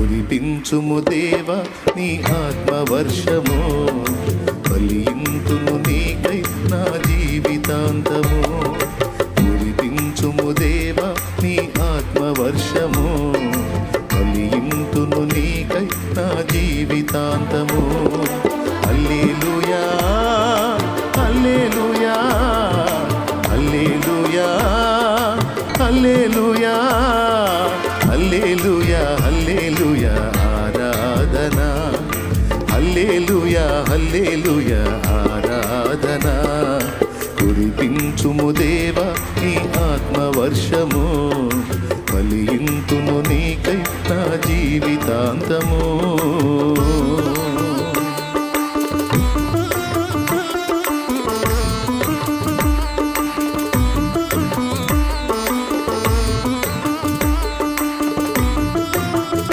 కురిపించుము దేవా నీ ఆత్మవర్షము, ఫలింతును నీకై నా జీవితాంతము. కురిపించుము దేవా నీ ఆత్మవర్షము, ఫలింతును నీకై నా జీవితాంతము. హల్లెలూయా హల్లెలూయా హల్లెలూయా హల్లెలూయా హల్లెలూయా హల్లెలూయా ఆరాధనా. హల్లెలూయా హల్లెలూయా ఆరాధనా. కురిపించుము దేవా నీ ఆత్మవర్షము, ఫలింతును నీకై నా జీవితాంతము.